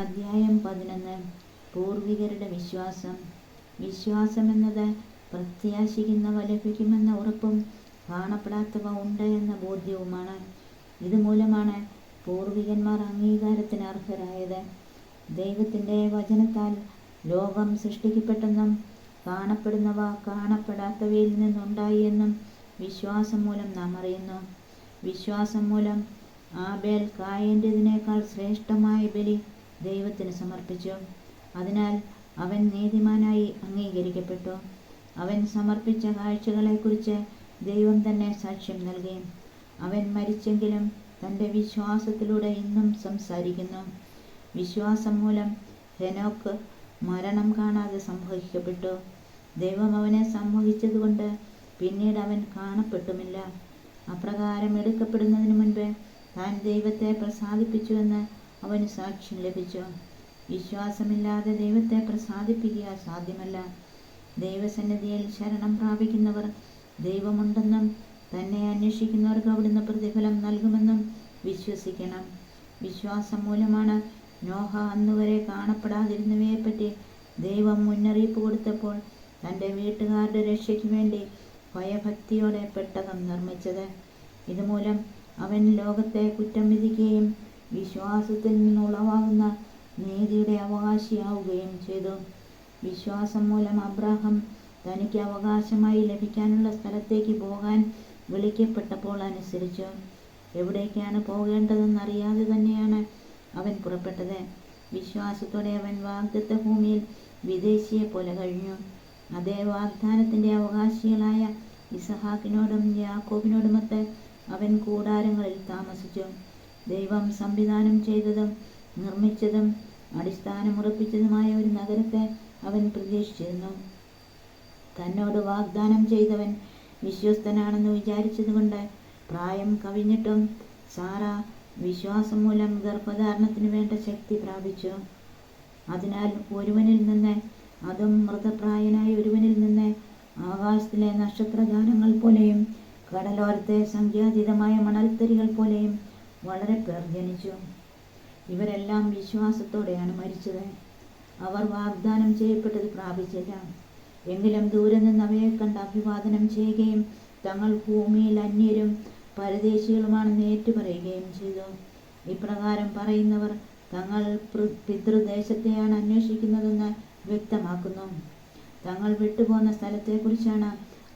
അധ്യായം 11. പൂർവികരുടെ വിശ്വാസം. വിശ്വാസമെന്നത് പ്രത്യാശിക്കുന്നവ ലഭിക്കുമെന്ന ഉറപ്പും കാണപ്പെടാത്തവ ഉണ്ട് എന്ന ബോധ്യവുമാണ്. ഇതുമൂലമാണ് പൂർവികന്മാർ അംഗീകാരത്തിന് അർഹരായത്. ദൈവത്തിൻ്റെ വചനത്താൽ ലോകം സൃഷ്ടിക്കപ്പെട്ടെന്നും കാണപ്പെടുന്നവ കാണപ്പെടാത്തവയിൽ നിന്നുണ്ടായി എന്നും വിശ്വാസം മൂലം നാം അറിയുന്നു. വിശ്വാസം മൂലം ആബേൽ കായൻ്റെതിനേക്കാൾ ശ്രേഷ്ഠമായ ബലി ദൈവത്തിന് സമർപ്പിച്ചു. അതിനാൽ അവൻ നീതിമാനായി അംഗീകരിക്കപ്പെട്ടു. അവൻ സമർപ്പിച്ച കാഴ്ചകളെക്കുറിച്ച് ദൈവം തന്നെ സാക്ഷ്യം നൽകി. അവൻ മരിച്ചെങ്കിലും തൻ്റെ വിശ്വാസത്തിലൂടെ ഇന്നും സംസാരിക്കുന്നു. വിശ്വാസം മൂലം ഹെനോക്ക് മരണം കാണാതെ സംവഹിക്കപ്പെട്ടു. ദൈവം അവനെ സംവഹിച്ചതുകൊണ്ട് പിന്നീട് അവൻ കാണപ്പെട്ടുമില്ല. അപ്രകാരം എടുക്കപ്പെടുന്നതിന് മുൻപ് താൻ ദൈവത്തെ പ്രസാദിപ്പിച്ചുവെന്ന് അവന് സാക്ഷ്യം ലഭിച്ചു. വിശ്വാസമില്ലാതെ ദൈവത്തെ പ്രസാദിപ്പിക്കുക സാധ്യമല്ല. ദൈവസന്നിധിയിൽ ശരണം പ്രാപിക്കുന്നവർ ദൈവമുണ്ടെന്നും തന്നെ അന്വേഷിക്കുന്നവർക്ക് അവിടുന്ന് പ്രതിഫലം നൽകുമെന്നും വിശ്വസിക്കണം. വിശ്വാസം മൂലമാണ് നോഹ അന്നുവരെ കാണപ്പെടാതിരുന്നവയെപ്പറ്റി ദൈവം മുന്നറിയിപ്പ് കൊടുത്തപ്പോൾ തൻ്റെ വീട്ടുകാരുടെ രക്ഷയ്ക്ക് വേണ്ടി ഭയഭക്തിയോടെ പെട്ടകം നിർമ്മിച്ചത്. ഇതുമൂലം അവൻ ലോകത്തെ കുറ്റം വിധിക്കുകയും വിശ്വാസത്തിൽ നിന്നുളവാകുന്ന നീതിയുടെ അവകാശിയാവുകയും ചെയ്തു. വിശ്വാസം മൂലം അബ്രാഹാം തനിക്ക് അവകാശമായി ലഭിക്കാനുള്ള സ്ഥലത്തേക്ക് പോകാൻ വിളിക്കപ്പെട്ടപ്പോൾ അനുസരിച്ചു. എവിടേക്കാണ് പോകേണ്ടതെന്നറിയാതെ തന്നെയാണ് അവൻ പുറപ്പെട്ടത്. വിശ്വാസത്തോടെ അവൻ വാഗ്ദത്ത ഭൂമിയിൽ വിദേശിയെ പോലെ കഴിഞ്ഞു. അതേ വാഗ്ദാനത്തിൻ്റെ അവകാശികളായ ഇസഹാക്കിനോടും യാക്കോബിനോടുമൊത്ത് അവൻ കൂടാരങ്ങളിൽ താമസിച്ചു. ദൈവം സംവിധാനം ചെയ്തതും നിർമ്മിച്ചതും അടിസ്ഥാനമുറപ്പിച്ചതുമായ ഒരു നഗരത്തെ അവൻ പ്രതീക്ഷിച്ചിരുന്നു. തന്നോട് വാഗ്ദാനം ചെയ്തവൻ വിശ്വസ്തനാണെന്ന് വിചാരിച്ചതുകൊണ്ട് പ്രായം കവിഞ്ഞിട്ടും സാറ വിശ്വാസം മൂലം ഗർഭധാരണത്തിന് വേണ്ട ശക്തി പ്രാപിച്ചു. അതിനാൽ ഒരുവനിൽ നിന്ന്, അതും മൃതപ്രായനായ ഒരുവനിൽ നിന്ന്, ആകാശത്തിലെ നക്ഷത്രജാലങ്ങൾ പോലെയും കടലോരത്തെ സംഖ്യാതീതമായ മണൽത്തരികൾ പോലെയും വളരെ പേർ ജനിച്ചു. ഇവരെല്ലാം വിശ്വാസത്തോടെയാണ് മരിച്ചത്. അവർ വാഗ്ദാനം ചെയ്യപ്പെട്ടത് പ്രാപിച്ചില്ല. എങ്കിലും ദൂരെ നിന്ന് അവയെ കണ്ട് അഭിവാദനം ചെയ്യുകയും തങ്ങൾ ഭൂമിയിൽ അന്യരും പരദേശികളുമാണെന്ന് ഏറ്റുപറയുകയും ചെയ്തു. ഇപ്രകാരം പറയുന്നവർ തങ്ങൾ പിതൃദേശത്തെയാണ് അന്വേഷിക്കുന്നതെന്ന് വ്യക്തമാക്കുന്നു. തങ്ങൾ വിട്ടുപോകുന്ന സ്ഥലത്തെക്കുറിച്ചാണ്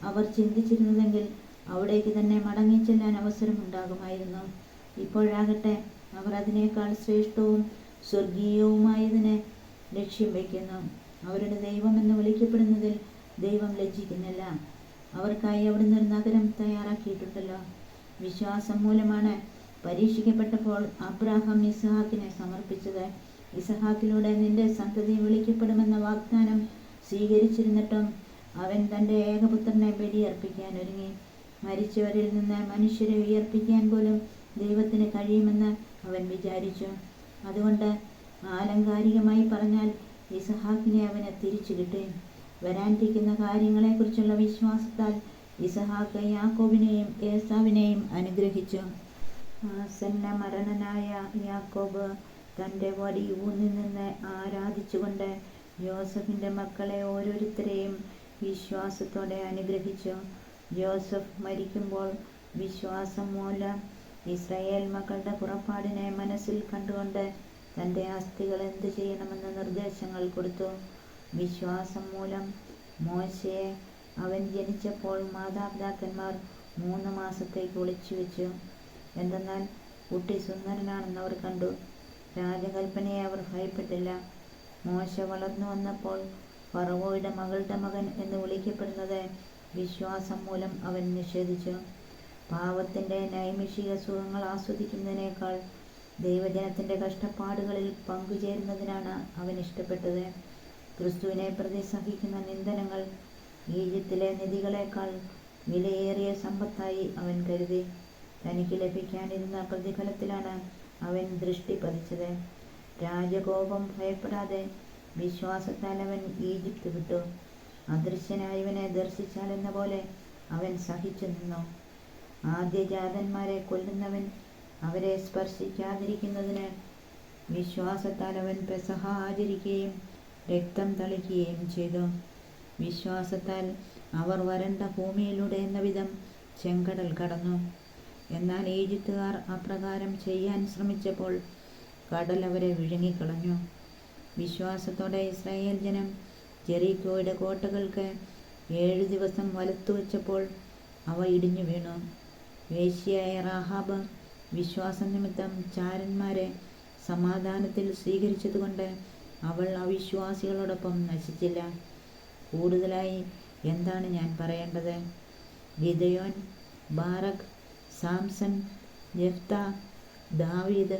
അവർ ചിന്തിച്ചിരുന്നതെങ്കിൽ അവിടേക്ക് തന്നെ മടങ്ങിച്ചെല്ലാൻ അവസരമുണ്ടാകുമായിരുന്നു. ഇപ്പോഴാകട്ടെ അവർ അതിനേക്കാൾ ശ്രേഷ്ഠവും സ്വർഗീയവുമായതിനെ ലക്ഷ്യം വയ്ക്കുന്നു. അവരുടെ ദൈവമെന്ന് വിളിക്കപ്പെടുന്നതിൽ ദൈവം ലജ്ജിക്കുന്നില്ല. അവർക്കായി അവിടുന്ന് ഒരു നഗരം തയ്യാറാക്കിയിട്ടുണ്ടല്ലോ. വിശ്വാസം മൂലമാണ് പരീക്ഷിക്കപ്പെട്ടപ്പോൾ അബ്രാഹാം ഇസഹാക്കിനെ സമർപ്പിച്ചത്. ഇസഹാക്കിലൂടെ നിന്റെ സന്തതി വിളിക്കപ്പെടുമെന്ന വാഗ്ദാനം സ്വീകരിച്ചിരുന്നിട്ടും അവൻ തൻ്റെ ഏകപുത്രനെ ബലിയർപ്പിക്കാൻ ഒരുങ്ങി. മരിച്ചവരിൽ നിന്ന് മനുഷ്യരെ ഉയർപ്പിക്കാൻ പോലും ദൈവത്തിന് കഴിയുമെന്ന് അവൻ വിചാരിച്ചു. അതുകൊണ്ട് ആലങ്കാരികമായി പറഞ്ഞാൽ ഇസഹാക്കിനെ അവന് തിരിച്ചു കിട്ടി. വരാനിരിക്കുന്ന കാര്യങ്ങളെക്കുറിച്ചുള്ള വിശ്വാസത്താൽ ഇസഹാക്ക് യാക്കോബിനെയും ഏസാവിനെയും അനുഗ്രഹിച്ചു. ആസന്നമരണനായ യാക്കോബ് തൻ്റെ വടി ഊന്നി നിന്ന് ആരാധിച്ചുകൊണ്ട് യോസഫിൻ്റെ മക്കളെ ഓരോരുത്തരെയും വിശ്വാസത്തോടെ അനുഗ്രഹിച്ചു. ജോസഫ് മരിക്കുമ്പോൾ വിശ്വാസം മൂലം ഇസ്രായേൽ മക്കളുടെ പുറപ്പാടിനെ മനസ്സിൽ കണ്ടുകൊണ്ട് തൻ്റെ അസ്ഥികൾ എന്ത് ചെയ്യണമെന്ന് നിർദ്ദേശങ്ങൾ കൊടുത്തു. വിശ്വാസം മൂലം മോശയെ അവൻ ജനിച്ചപ്പോൾ മാതാപിതാക്കന്മാർ 3 മാസത്തേക്ക് ഒളിച്ചു വെച്ചു. എന്തെന്നാൽ കുട്ടി സുന്ദരനാണെന്ന് അവർ കണ്ടു. രാജകൽപ്പനയെ അവർ ഭയപ്പെട്ടില്ല. മോശ വളർന്നു വന്നപ്പോൾ ഫറവോയുടെ മകളുടെ മകൻ എന്ന് വിളിക്കപ്പെടുന്നത് വിശ്വാസം മൂലം അവൻ നിഷേധിച്ചു. പാവത്തിൻ്റെ നൈമിഷിക സുഖങ്ങൾ ആസ്വദിക്കുന്നതിനേക്കാൾ ദൈവജനത്തിൻ്റെ കഷ്ടപ്പാടുകളിൽ പങ്കുചേരുന്നതിനാണ് അവൻ ഇഷ്ടപ്പെട്ടത്. ക്രിസ്തുവിനെ പ്രതി സഹിക്കുന്ന നിന്ദനങ്ങൾ ഈജിപ്തിലെ നിധികളേക്കാൾ വിലയേറിയ സമ്പത്തായി അവൻ കരുതി. തനിക്ക് ലഭിക്കാനിരുന്ന പ്രതിഫലത്തിലാണ് അവൻ ദൃഷ്ടി പതിച്ചത്. രാജകോപം ഭയപ്പെടാതെ വിശ്വാസത്താൽ അവൻ ഈജിപ്ത് വിട്ടു. അദൃശ്യനായവനെ ദർശിച്ചാലെന്ന പോലെ അവൻ സഹിച്ചു നിന്നു. ആദ്യജാതന്മാരെ കൊല്ലുന്നവൻ അവരെ സ്പർശിക്കാതിരിക്കുന്നതിന് വിശ്വാസത്താൽ അവൻ പെസഹ ആചരിക്കുകയും രക്തം തളിക്കുകയും ചെയ്തു. വിശ്വാസത്താൽ അവർ വരണ്ട ഭൂമിയിലൂടെ എന്ന വിധം ചെങ്കടൽ കടന്നു. എന്നാൽ ഈജിപ്തുകാർ അപ്രകാരം ചെയ്യാൻ ശ്രമിച്ചപ്പോൾ കടൽ അവരെ വിഴുങ്ങിക്കളഞ്ഞു. വിശ്വാസത്തോടെ ഇസ്രായേൽ ജനം ജെറീക്കോയുടെ കോട്ടകൾക്ക് 7 ദിവസം വലത്തുവച്ചപ്പോൾ അവ ഇടിഞ്ഞു വീണു. വേശ്യയായ റാഹാബ് വിശ്വാസനിമിത്തം ചാരന്മാരെ സമാധാനത്തിൽ സ്വീകരിച്ചതുകൊണ്ട് അവൾ അവിശ്വാസികളോടൊപ്പം നശിച്ചില്ല. കൂടുതലായി എന്താണ് ഞാൻ പറയേണ്ടത്? ഗിദെയോൻ, ബാറക്, സാംസൺ, യെഫ്ത, ദാവീദ്,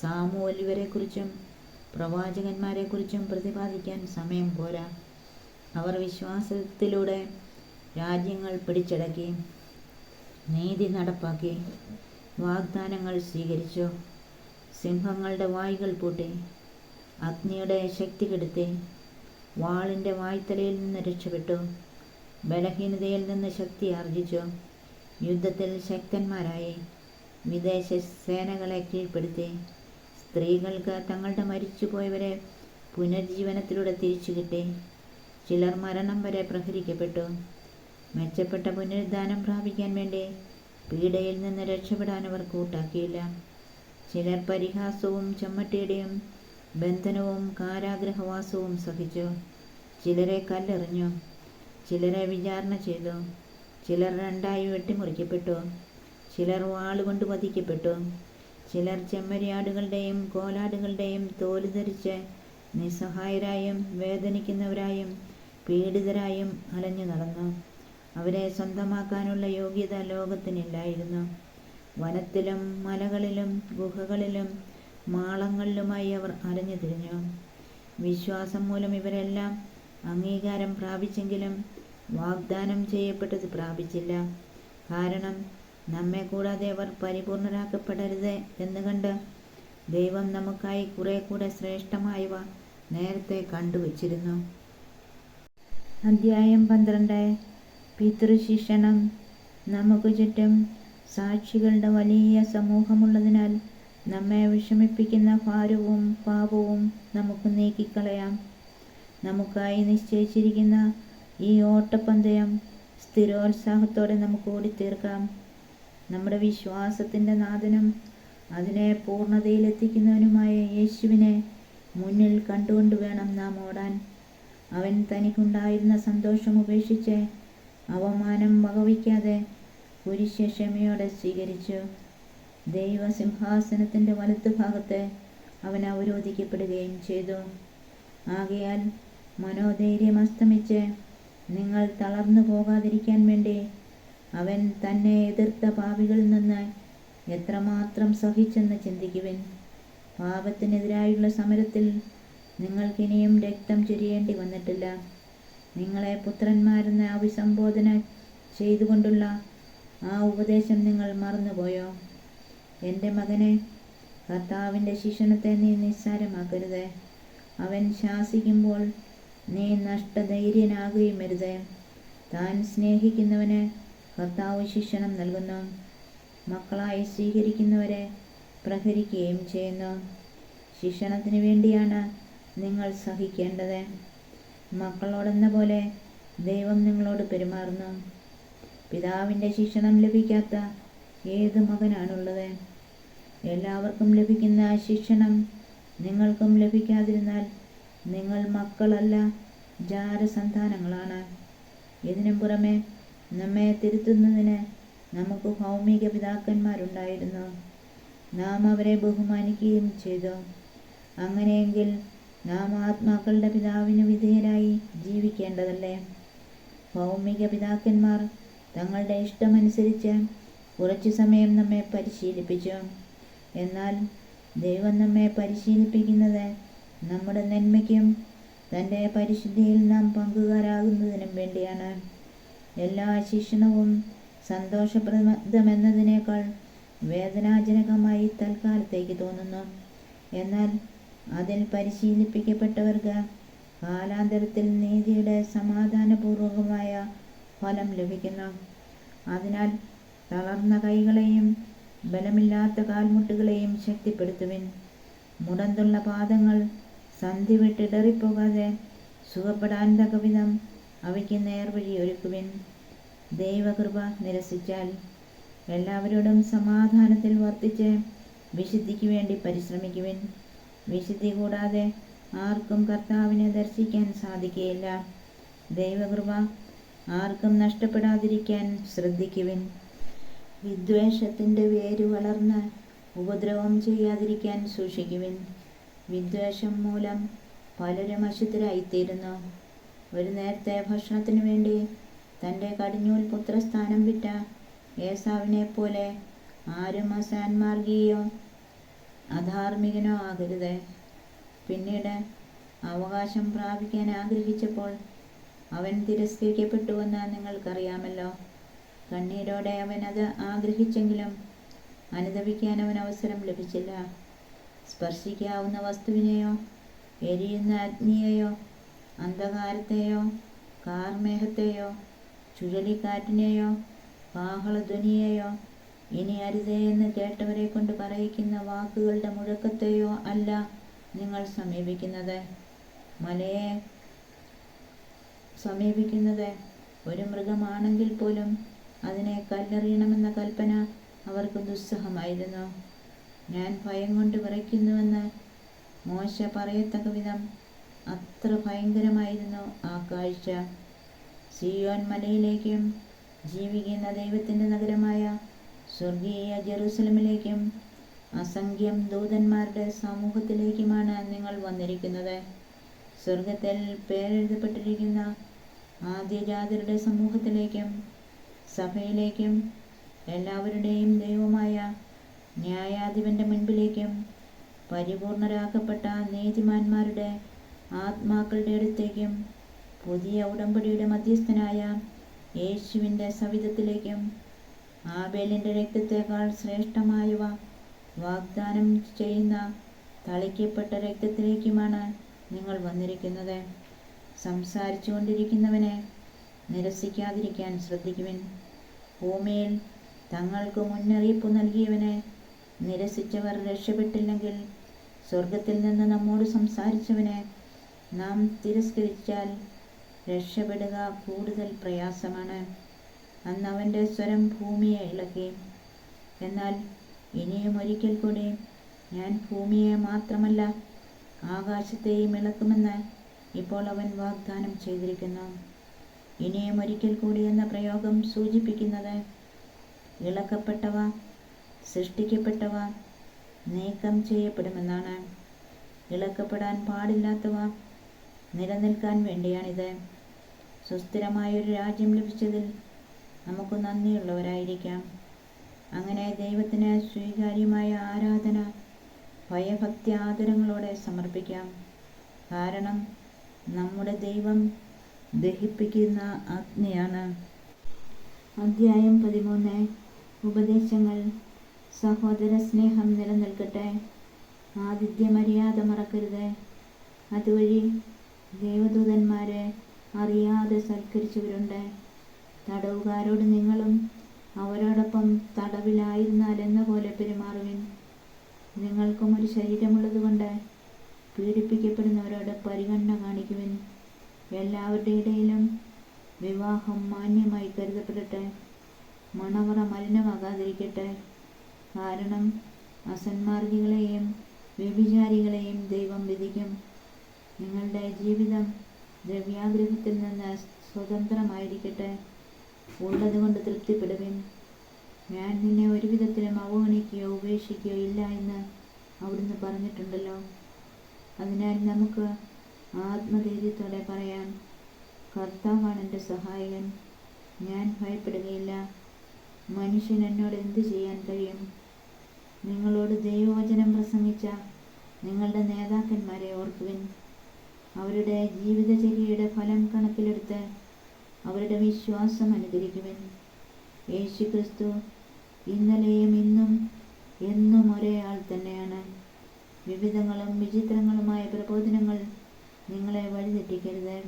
സാമുവേൽ ഇവരെക്കുറിച്ചും പ്രവാചകന്മാരെക്കുറിച്ചും പ്രതിപാദിക്കാൻ സമയം പോരാ. അവർ വിശ്വാസത്തിലൂടെ രാജ്യങ്ങൾ പിടിച്ചടക്കി, നീതി നടപ്പാക്കി, വാഗ്ദാനങ്ങൾ സ്വീകരിച്ചു, സിംഹങ്ങളുടെ വായ്കൾ പൂട്ടി, അഗ്നിയുടെ ശക്തി കെടുത്തി, വാളിൻ്റെ വായ്ത്തലയിൽ നിന്ന് രക്ഷപ്പെട്ടു, ബലഹീനതയിൽ നിന്ന് ശക്തി ആർജിച്ചു, യുദ്ധത്തിൽ ശക്തന്മാരായി, വിദേശ സേനകളെ കീഴ്പ്പെടുത്തി, സ്ത്രീകൾക്ക് തങ്ങളുടെ മരിച്ചുപോയവരെ പുനർജീവനത്തിലൂടെ തിരിച്ചു കിട്ടി, ചിലർ മരണം വരെ പ്രഹരിക്കപ്പെട്ടു. മെച്ചപ്പെട്ട പുനരുദ്ധാനം പ്രാപിക്കാൻ വേണ്ടി പീഡയിൽ നിന്ന് രക്ഷപ്പെടാൻ അവർ കൂട്ടാക്കിയില്ല. ചിലർ പരിഹാസവും ചമ്മട്ടിയുടെയും ബന്ധനവും കാരാഗ്രഹവാസവും സഹിച്ചു. ചിലരെ കല്ലെറിഞ്ഞു, ചിലരെ വിചാരണ ചെയ്തു, ചിലർ 2 വെട്ടിമുറിക്കപ്പെട്ടു, ചിലർ വാളുകൊണ്ട് വധിക്കപ്പെട്ടു, ചിലർ ചെമ്മരിയാടുകളുടെയും കോലാടുകളുടെയും തോല് ധരിച്ച് നിസ്സഹായരായും വേദനിക്കുന്നവരായും പീഡിതരായും അലഞ്ഞു നടന്നു. അവരെ സ്വന്തമാക്കാനുള്ള യോഗ്യത ലോകത്തിനില്ലായിരുന്നു. വനത്തിലും മലകളിലും ഗുഹകളിലും മാളങ്ങളിലുമായി അവർ അലഞ്ഞു തിരിഞ്ഞു. വിശ്വാസം മൂലം ഇവരെല്ലാം അംഗീകാരം പ്രാപിച്ചെങ്കിലും വാഗ്ദാനം ചെയ്യപ്പെട്ടത് പ്രാപിച്ചില്ല. കാരണം നമ്മെ കൂടാതെ അവർ പരിപൂർണരാക്കപ്പെടരുത് എന്ന് കണ്ട് ദൈവം നമുക്കായി കുറെ കൂടെ ശ്രേഷ്ഠമായവ നേരത്തെ കണ്ടുവച്ചിരുന്നു. അധ്യായം 12. പിതൃശിക്ഷണം. നമുക്ക് ചുറ്റും സാക്ഷികളുടെ വലിയ സമൂഹമുള്ളതിനാൽ നമ്മെ വിഷമിപ്പിക്കുന്ന ഭാരവും പാപവും നമുക്ക് നീക്കിക്കളയാം. നമുക്കായി നിശ്ചയിച്ചിരിക്കുന്ന ഈ ഓട്ടപ്പന്തയം സ്ഥിരോത്സാഹത്തോടെ നമുക്ക് ഓടിത്തീർക്കാം. നമ്മുടെ വിശ്വാസത്തിൻ്റെ നാഥനും അതിനെ പൂർണ്ണതയിലെത്തിക്കുന്നവനുമായ യേശുവിനെ മുന്നിൽ കണ്ടുകൊണ്ട് വേണം നാം ഓടാൻ. അവൻ തനിക്കുണ്ടായിരുന്ന സന്തോഷം ഉപേക്ഷിച്ച് അവമാനം വകവയ്ക്കാതെ കുരിശ് ക്ഷമയോടെ സ്വീകരിച്ചു. ദൈവസിംഹാസനത്തിൻ്റെ വലത്തുഭാഗത്ത് അവൻ അവരോധിക്കപ്പെടുകയും ചെയ്തു. ആകയാൽ മനോധൈര്യം അസ്തമിച്ച് നിങ്ങൾ തളർന്നു പോകാതിരിക്കാൻ വേണ്ടി അവൻ തന്നെ എതിർത്ത പാപികളിൽ നിന്ന് എത്രമാത്രം സഹിച്ചെന്ന് ചിന്തിക്കുവിൻ. പാപത്തിനെതിരായുള്ള സമരത്തിൽ നിങ്ങൾക്കിനിയും രക്തം ചൊരിയേണ്ടി വന്നിട്ടില്ല. നിങ്ങളെ പുത്രന്മാരെന്ന് അഭിസംബോധന ചെയ്തുകൊണ്ടുള്ള ആ ഉപദേശം നിങ്ങൾ മറന്നുപോയോ? എൻ്റെ മകനെ, കർത്താവിൻ്റെ ശിക്ഷണത്തെ നീ നിസ്സാരമാക്കരുത്. അവൻ ശാസിക്കുമ്പോൾ നീ നഷ്ടധൈര്യനാകുകയുമരുത്. താൻ സ്നേഹിക്കുന്നവന് കർത്താവ് ശിക്ഷണം നൽകുന്നു, മക്കളായി സ്വീകരിക്കുന്നവരെ പ്രഹരിക്കുകയും ചെയ്യുന്നു. ശിക്ഷണത്തിന് വേണ്ടിയാണ് നിങ്ങൾ സഹിക്കേണ്ടത്. മക്കളോടെന്ന പോലെ ദൈവം നിങ്ങളോട് പെരുമാറുന്നു. പിതാവിൻ്റെ ശിക്ഷണം ലഭിക്കാത്ത ഏത് മകനാണുള്ളത്? എല്ലാവർക്കും ലഭിക്കുന്ന ശിക്ഷണം നിങ്ങൾക്കും ലഭിക്കാതിരുന്നാൽ നിങ്ങൾ മക്കളല്ല, ജാരസന്താനങ്ങളാണ്. ഇതിനു പുറമെ നമ്മെ തിരുത്തുന്നതിന് നമുക്ക് ഭൗമിക പിതാക്കന്മാരുണ്ടായിരുന്നു. നാം അവരെ ബഹുമാനിക്കുകയും ചെയ്തു. അങ്ങനെയെങ്കിൽ നാം ആത്മാക്കളുടെ പിതാവിന് വിധേയരായി ജീവിക്കേണ്ടതല്ലേ? ഭൗമിക പിതാക്കന്മാർ തങ്ങളുടെ ഇഷ്ടമനുസരിച്ച് കുറച്ചു സമയം നമ്മെ പരിശീലിപ്പിച്ചു. എന്നാൽ ദൈവം നമ്മെ പരിശീലിപ്പിക്കുന്നത് നമ്മുടെ നന്മയ്ക്കും തൻ്റെ പരിശുദ്ധിയിൽ നാം പങ്കുകാരാകുന്നതിനും വേണ്ടിയാണ്. എല്ലാ ശിക്ഷണവും സന്തോഷപ്രദമെന്നതിനേക്കാൾ വേദനാജനകമായി തൽക്കാലത്തേക്ക് തോന്നുന്നു. എന്നാൽ അതിൽ പരിശീലിപ്പിക്കപ്പെട്ടവർക്ക് കാലാന്തരത്തിൽ നീതിയുടെ സമാധാനപൂർവകമായ ഫലം ലഭിക്കുന്നു. അതിനാൽ തളർന്ന കൈകളെയും ബലമില്ലാത്ത കാൽമുട്ടുകളെയും ശക്തിപ്പെടുത്തുവിൻ. മുടന്തുള്ള പാദങ്ങൾ സന്ധി വിട്ടിടറിപ്പോകാതെ സുഖപ്പെടാൻ തക്കവിധം അവയ്ക്ക് നേർവഴി ഒരുക്കുവിൻ. ദൈവകൃപ നിരസിച്ചാൽ എല്ലാവരോടും സമാധാനത്തിൽ വർത്തിച്ച് വിശുദ്ധിക്ക് വേണ്ടി പരിശ്രമിക്കുവിൻ. വിശുദ്ധി കൂടാതെ ആർക്കും കർത്താവിനെ ദർശിക്കാൻ സാധിക്കുകയില്ല. ദൈവകൃപ ആർക്കും നഷ്ടപ്പെടാതിരിക്കാൻ ശ്രദ്ധിക്കുവിൻ. വിദ്വേഷത്തിൻ്റെ വേര് വളർന്ന് ഉപദ്രവം ചെയ്യാതിരിക്കാൻ സൂക്ഷിക്കുവിൻ. വിദ്വേഷം മൂലം പലരും അശുദ്ധരായിത്തീരുന്നു. ഒരു നേരത്തെ ഭക്ഷണത്തിനു വേണ്ടി തൻ്റെ കടിഞ്ഞൂൽ പുത്രസ്ഥാനം വിറ്റ ഏസാവിനെ പോലെ ആരും അസാന്മാർഗിയോ അധാർമികനോ ആകരുത്. പിന്നീട് അവകാശം പ്രാപിക്കാൻ ആഗ്രഹിച്ചപ്പോൾ അവൻ തിരസ്കരിക്കപ്പെട്ടുവെന്ന് നിങ്ങൾക്കറിയാമല്ലോ. കണ്ണീരോടെ അവൻ അത് ആഗ്രഹിച്ചെങ്കിലും അനുദപിക്കാൻ അവൻ അവസരം ലഭിച്ചില്ല. സ്പർശിക്കാവുന്ന വസ്തുവിനെയോ എരിയുന്ന അഗ്നിയെയോ അന്ധകാരത്തെയോ കാർമേഹത്തെയോ ചുഴലിക്കാറ്റിനെയോ കാഹളധ്വനിയെയോ ഇനി അരുതേ എന്ന് കേട്ടവരെ കൊണ്ട് പറയിക്കുന്ന വാക്കുകളുടെ മുഴക്കത്തെയോ അല്ല നിങ്ങൾ സമീപിക്കുന്നത്. മലയെ സമീപിക്കുന്നത് ഒരു മൃഗമാണെങ്കിൽ പോലും അതിനെ കല്ലെറിയണമെന്ന കൽപ്പന അവർക്ക് ദുസ്സഹമായിരുന്നു. ഞാൻ ഭയം കൊണ്ട് വിറയ്ക്കുന്നുവെന്ന് മോശ പറയത്തക്ക വിധം അത്ര ഭയങ്കരമായിരുന്നു ആ കാഴ്ച. സിയോൻ മലയിലേക്കും ജീവിക്കുന്ന ദൈവത്തിൻ്റെ നഗരമായ സ്വർഗീയ ജെറുസലമിലേക്കും അസംഖ്യം ദൂതന്മാരുടെ സമൂഹത്തിലേക്കുമാണ് നിങ്ങൾ വന്നിരിക്കുന്നത്. സ്വർഗത്തിൽ പേരെഴുതപ്പെട്ടിരിക്കുന്ന ആദ്യജാതരുടെ സമൂഹത്തിലേക്കും സഭയിലേക്കും എല്ലാവരുടെയും ദൈവമായ ന്യായാധിപൻ്റെ മുൻപിലേക്കും പരിപൂർണരാക്കപ്പെട്ട നീതിമാന്മാരുടെ ആത്മാക്കളുടെ അടുത്തേക്കും പുതിയ ഉടമ്പടിയുടെ മധ്യസ്ഥനായ യേശുവിൻ്റെ സവിധത്തിലേക്കും ആബേലിൻ്റെ രക്തത്തേക്കാൾ ശ്രേഷ്ഠമായവ വാഗ്ദാനം ചെയ്യുന്ന തളിക്കപ്പെട്ട രക്തത്തിലേക്കുമാണ് നിങ്ങൾ വന്നിരിക്കുന്നത്. സംസാരിച്ചു കൊണ്ടിരിക്കുന്നവനെ നിരസിക്കാതിരിക്കാൻ ശ്രദ്ധിക്കുവിൻ. ഭൂമിയിൽ തങ്ങൾക്ക് മുന്നറിയിപ്പ് നൽകിയവനെ നിരസിച്ചവർ രക്ഷപ്പെട്ടില്ലെങ്കിൽ സ്വർഗത്തിൽ നിന്ന് നമ്മോട് സംസാരിച്ചവനെ നാം തിരസ്കരിച്ചാൽ രക്ഷപ്പെടുക കൂടുതൽ പ്രയാസമാണ്. അന്ന് അവൻ്റെ സ്വരം ഭൂമിയെ ഇളക്കി. എന്നാൽ ഇനിയും ഒരിക്കൽ കൂടി ഞാൻ ഭൂമിയെ മാത്രമല്ല ആകാശത്തെയും ഇളക്കുമെന്ന് ഇപ്പോൾ അവൻ വാഗ്ദാനം ചെയ്തിരിക്കുന്നു. ഇനിയും ഒരിക്കൽ കൂടി എന്ന പ്രയോഗം സൂചിപ്പിക്കുന്നത് ഇളക്കപ്പെട്ടവ സൃഷ്ടിക്കപ്പെട്ടവ നീക്കം ചെയ്യപ്പെടുമെന്നാണ്. ഇളക്കപ്പെടാൻ പാടില്ലാത്തവ നിലനിൽക്കാൻ വേണ്ടിയാണിത്. സുസ്ഥിരമായൊരു രാജ്യം ലഭിച്ചതിൽ നമുക്ക് നന്ദിയുള്ളവരായിരിക്കാം. അങ്ങനെ ദൈവത്തിന് സ്വീകാര്യമായ ആരാധന ഭയഭക്തി ആദരങ്ങളോടെ സമർപ്പിക്കാം. കാരണം നമ്മുടെ ദൈവം ദഹിപ്പിക്കുന്ന അഗ്നിയാണ്. അധ്യായം 13. ഉപദേശങ്ങൾ. സഹോദര സ്നേഹം നിലനിൽക്കട്ടെ. ആതിഥ്യ മര്യാദ മറക്കരുത്. അതുവഴി ദേവദൂതന്മാരെ അറിയാതെ സൽക്കരിച്ചവരുണ്ട്. തടവുകാരോട് നിങ്ങളും അവരോടൊപ്പം തടവിലായിരുന്നാൽ എന്ന പോലെ പെരുമാറുവിൻ. നിങ്ങൾക്കും ഒരു ശരീരമുള്ളതുകൊണ്ട് പീഡിപ്പിക്കപ്പെടുന്നവരോട് പരിഗണന കാണിക്കുവിൻ. എല്ലാവരുടെ ഇടയിലും വിവാഹം മാന്യമായി കരുതപ്പെടട്ടെ. മണവറ മലിനമാകാതിരിക്കട്ടെ. കാരണം അസന്മാർഗികളെയും വ്യഭിചാരികളെയും ദൈവം വിധിക്കും. നിങ്ങളുടെ ജീവിതം ദ്രവ്യാഗ്രഹത്തിൽ നിന്ന് സ്വതന്ത്രമായിരിക്കട്ടെ. ഉള്ളതുകൊണ്ട് തൃപ്തിപ്പെടുവിൻ. ഞാൻ നിന്നെ ഒരു വിധത്തിലും അവഗണിക്കുകയോ ഉപേക്ഷിക്കുകയോ ഇല്ല എന്ന് അവിടുന്ന് പറഞ്ഞിട്ടുണ്ടല്ലോ. അതിനാൽ നമുക്ക് ആത്മധൈര്യത്തോടെ പറയാം, കർത്താവാണ് എൻ്റെ സഹായകൻ, ഞാൻ ഭയപ്പെടുകയില്ല. മനുഷ്യൻ എന്നോട് എന്ത് ചെയ്യാൻ കഴിയും? നിങ്ങളോട് ദൈവവചനം പ്രസംഗിച്ച നിങ്ങളുടെ നേതാക്കന്മാരെ ഓർക്കുവിൻ. അവരുടെ ജീവിതചര്യയുടെ ഫലം കണക്കിലെടുത്ത് അവരുടെ വിശ്വാസം അനുകരിക്കുവിൻ. യേശുക്രിസ്തു ഇന്നലെയും ഇന്നും എന്നും ഒരേ ആൾ തന്നെയാണ്. വിവിധങ്ങളും വിചിത്രങ്ങളുമായ പ്രബോധനങ്ങൾ നിങ്ങളെ വഴിതെറ്റിക്കരുത്.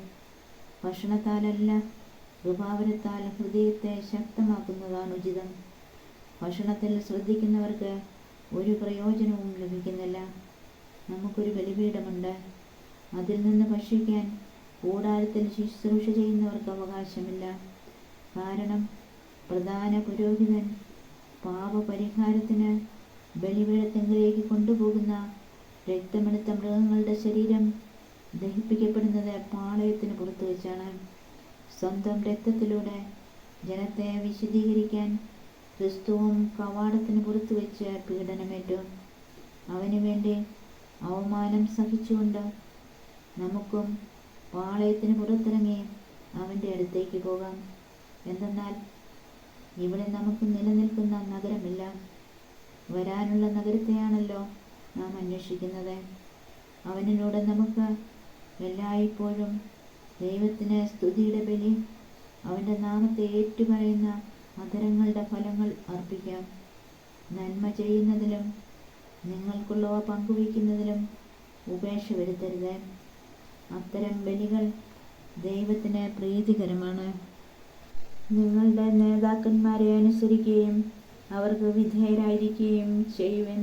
ഭക്ഷണത്താലല്ല, കൃപാവരത്താൽ ഹൃദയത്തെ ശക്തമാക്കുന്നതാണ് ഉചിതം. ഭക്ഷണത്തിൽ ശ്രദ്ധിക്കുന്നവർക്ക് ഒരു പ്രയോജനവും ലഭിക്കുന്നില്ല. നമുക്കൊരു ബലിപീഠമുണ്ട്. അതിൽ നിന്ന് ഭക്ഷിക്കാൻ കൂടാരത്തിൽ ശുശ്രൂഷ ചെയ്യുന്നവർക്ക് അവകാശമില്ല. കാരണം പ്രധാന പുരോഹിതൻ പാപപരിഹാരത്തിന് ബലിപീഠത്തിലേക്ക് കൊണ്ടുപോകുന്ന രക്തമെടുത്ത മൃഗങ്ങളുടെ ശരീരം ദഹിപ്പിക്കപ്പെടുന്നത് പാളയത്തിന് പുറത്തു വെച്ചാണ്. സ്വന്തം രക്തത്തിലൂടെ ജനത്തെ വിശദീകരിക്കാൻ ക്രിസ്തുവും കവാടത്തിന് പുറത്തു വെച്ച് പീഡനമേറ്റു. അവന് വേണ്ടി അവമാനം സഹിച്ചുകൊണ്ട് നമുക്കും പാളയത്തിന് പുറത്തിറങ്ങി അവൻ്റെ അടുത്തേക്ക് പോകാം. എന്തെന്നാൽ ഇവിടെ നമുക്ക് നിലനിൽക്കുന്ന നഗരമില്ല, വരാനുള്ള നഗരത്തെയാണല്ലോ നാം അന്വേഷിക്കുന്നത്. അവനിലൂടെ നമുക്ക് എല്ലായ്പ്പോഴും ദൈവത്തിന് സ്തുതിയുടെ ബലി, അവൻ്റെ നാമത്തെ ഏറ്റുപറയുന്ന അധരങ്ങളുടെ ഫലങ്ങൾ അർപ്പിക്കാം. നന്മ ചെയ്യുന്നതിലും നിങ്ങൾക്കുള്ളവ പങ്കുവയ്ക്കുന്നതിലും ഉപേക്ഷ വരുത്തരുത്. അത്തരം ബലികൾ ദൈവത്തിന് പ്രീതികരമാണ്. നിങ്ങളുടെ നേതാക്കന്മാരെ അനുസരിക്കുകയും അവർക്ക് വിധേയരായിരിക്കുകയും ചെയ്യുവിൻ.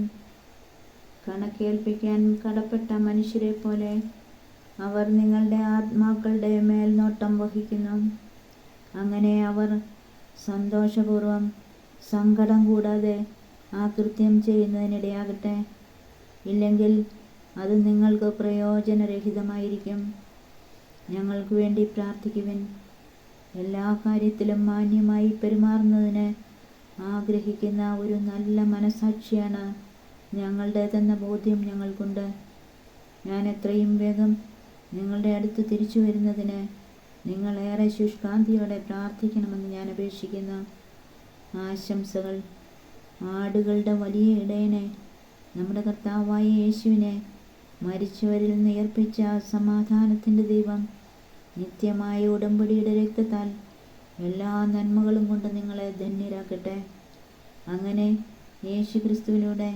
കണക്കേൽപ്പിക്കാൻ കടപ്പെട്ട മനുഷ്യരെ പോലെ അവർ നിങ്ങളുടെ ആത്മാക്കളുടെ മേൽനോട്ടം വഹിക്കുന്നു. അങ്ങനെ അവർ സന്തോഷപൂർവം സങ്കടം കൂടാതെ ആ കൃത്യം ചെയ്യുന്നതിനിടയാകട്ടെ. ഇല്ലെങ്കിൽ അത് നിങ്ങൾക്ക് പ്രയോജനരഹിതമായിരിക്കും. ഞങ്ങൾക്ക് വേണ്ടി പ്രാർത്ഥിക്കുവിൻ. എല്ലാ കാര്യത്തിലും മാന്യമായി പെരുമാറുന്നതിന് ആഗ്രഹിക്കുന്ന ഒരു നല്ല മനസാക്ഷിയാണ് ഞങ്ങളുടേതെന്ന ബോധ്യം ഞങ്ങൾക്കുണ്ട്. ഞാൻ എത്രയും വേഗം നിങ്ങളുടെ അടുത്ത് തിരിച്ചു വരുന്നതിന് നിങ്ങൾ ഏറെ ശുഷ്കാന്തിയോടെ പ്രാർത്ഥിക്കണമെന്ന് ഞാൻ അപേക്ഷിക്കുന്നു. ആശംസകൾ. ആടുകളുടെ വലിയ ഇടയനെ, നമ്മുടെ കർത്താവായ യേശുവിനെ മരിച്ചവരിൽ നിന്ന് ഉയർപ്പിച്ച സമാധാനത്തിൻ്റെ ദൈവം നിത്യമായ ഉടമ്പടിയുടെ രക്തത്താൽ എല്ലാ നന്മകളും കൊണ്ട് നിങ്ങളെ ധന്യരാക്കട്ടെ. അങ്ങനെ യേശു ക്രിസ്തുവിലൂടെ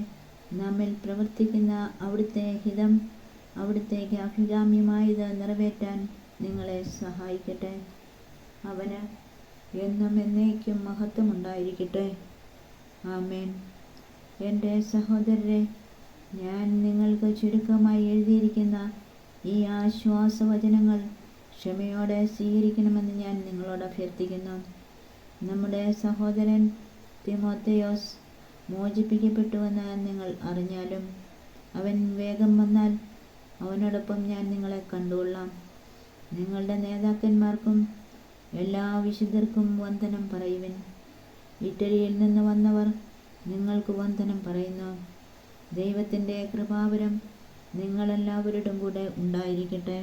നമ്മിൽ പ്രവർത്തിക്കുന്ന അവിടുത്തെ ഹിതം, അവിടുത്തേക്ക് അഭികാമ്യമായത് നിറവേറ്റാൻ നിങ്ങളെ സഹായിക്കട്ടെ. അവന് എന്നും എന്നേക്കും മഹത്വമുണ്ടായിരിക്കട്ടെ. ആമേൻ. എൻ്റെ സഹോദരരെ, ഞാൻ നിങ്ങൾക്ക് ചുരുക്കമായി എഴുതിയിരിക്കുന്ന ഈ ആശ്വാസവചനങ്ങൾ ക്ഷമയോടെ സ്വീകരിക്കണമെന്ന് ഞാൻ നിങ്ങളോട് അഭ്യർത്ഥിക്കുന്നു. നമ്മുടെ സഹോദരൻ തിമോഥെയോസ് മോചിപ്പിക്കപ്പെട്ടുവെന്ന് നിങ്ങൾ അറിഞ്ഞാലും അവൻ വേഗം വന്നാൽ അവനോടൊപ്പം ഞാൻ നിങ്ങളെ കണ്ടുകൊള്ളാം. നിങ്ങളുടെ നേതാക്കന്മാർക്കും എല്ലാ വിശുദ്ധർക്കും വന്ദനം പറയുവിൻ. ഇറ്റലിയിൽ നിന്ന് വന്നവർ നിങ്ങൾക്ക് വന്ദനം പറയുന്നു. ദൈവത്തിൻ്റെ കൃപാവരം നിങ്ങളെല്ലാവരോടും കൂടെ ഉണ്ടായിരിക്കട്ടെ.